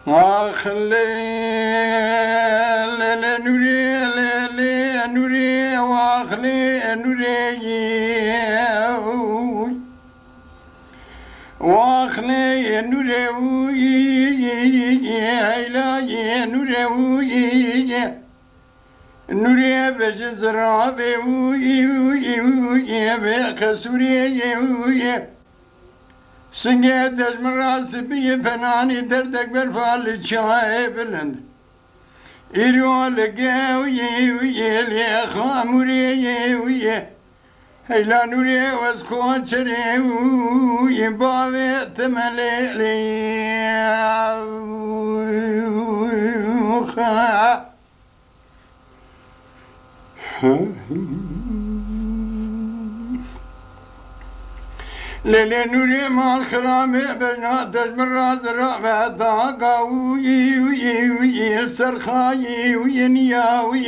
واخلي نوري نوري واخلي نوري واخلي نوري لا نوري نوري بجزرة بكسوري سنجد المراس بي فناني دردك بالفال شاي بلند إيرو لقاوي ويلي خاموري ويا هيلا نوري واسكون شري ويباوي تملي ليلي نوري مال خرامي بنا دجم راز رابع داقا وي سرخاي وينياوي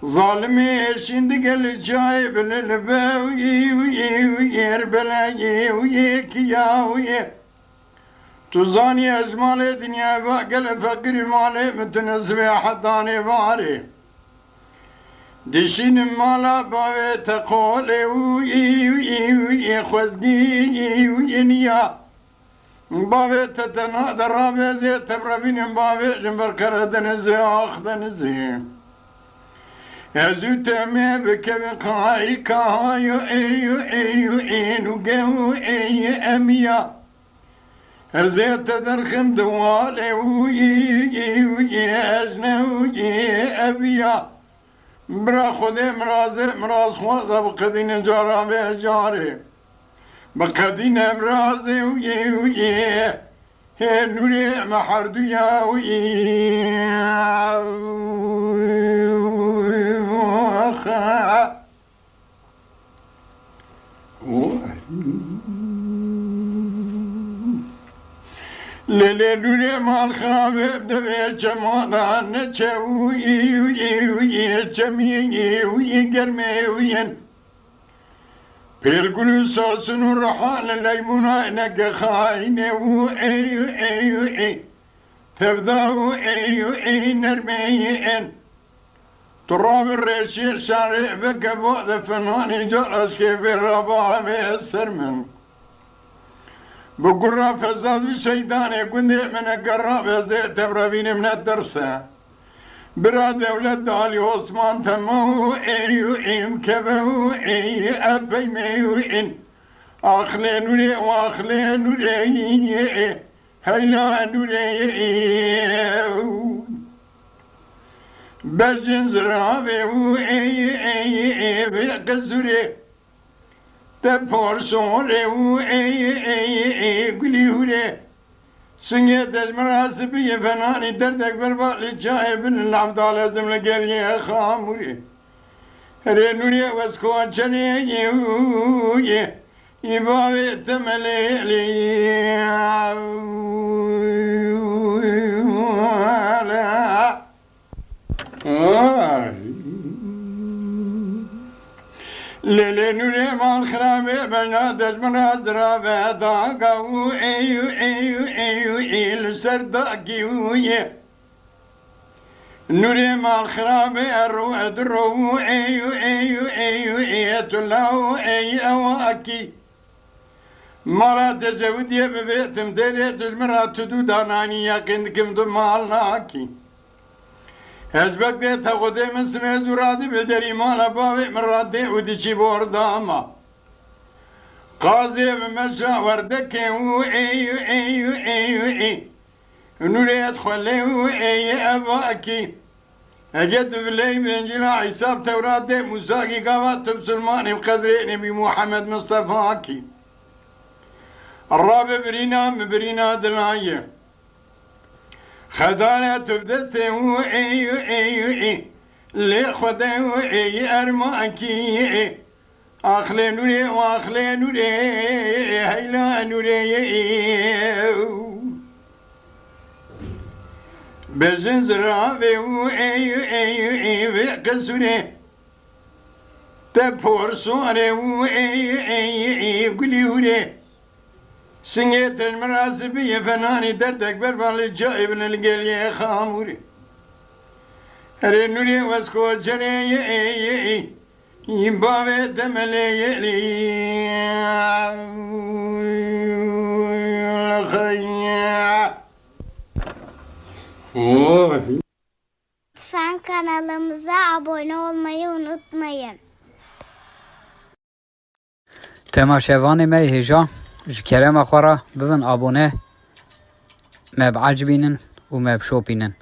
ظالمي شندقل جايب للباوي ويربلاي ويكياوي تزاني أزمال دنيا باقل فقري مالي متنزبي حداني باري دشين مالا باوي تقولي وي خوزقي وينيا باوي تتنا درابي زي تبربين باوي جنبر كردن زي آخدن زي يزو تمي بكبي قاي كايو ايو قو اي اميا زي تدرخم دوالي وي ازنوي ابيا برا خودي مراز خواه بقدين جارا بجاري بقدين مرازي وي هي نوري محردويا وي ليلي نوري مال خرابي بدوي جمالا نتشوي وي جميعي وي قرمي وين بيرقلو ساسن الرحال الليمونا نقا خاينة وي تبدأ وي نرميين تراب الرشيل شارع بقبو ذفناني جرس كيف الرباع بيسر من بقرا فزاد الشيطان قندي من القراب زي تبربين من الدرسة برا دولة دالي عثمان تمو اي مكبو اي ابي ميوين اخلي نوري واخلي نوري هيلا نوري بجن زرابي اي بقزوري تبورسوري اي قليوري سنجد المراسبية فناني دردك بربالي جاي بن العبد لازم لقالي خاموري رينوري واسكوان شني يباوي تمليلي ليلي نوري مال خرابي بنا دجمن ازرا بداقا ايو لسرداقي وي نوري مال خرابي الروح درو ايو تلاو اي اواكي مرا تزودي ببيتم ديري تجمرا تدو داناني يقين كم دمالناكي هزبك بيت خودي من سمي زورادي بدري مالا باوي من رادي وديشي بورداما قاضي بمشا وردكي ايو نوري ادخلي اي اباكي اجد بلي بنجلا حساب توراتي موساكي قوات بسلماني بقدري نبي محمد مصطفاكي الرابع برينا دلايه خدانا تبدسي ايو لي خدا اي ارماكي اخلي نوري واخلي نوري هيلا نوري بزن زرابي ايو بقصوري تبور صوري ايو قليوري سنيت المراسبية فناني دردك بربال جايبن القلية خاموري هري نوري واسكو جني يبابي دملي يلي Lütfen kanalımıza abone olmayı unutmayın. تماشاواني مي هجا جكرم أخورا بفن أبونه ما بعجبينن وما بشوبينن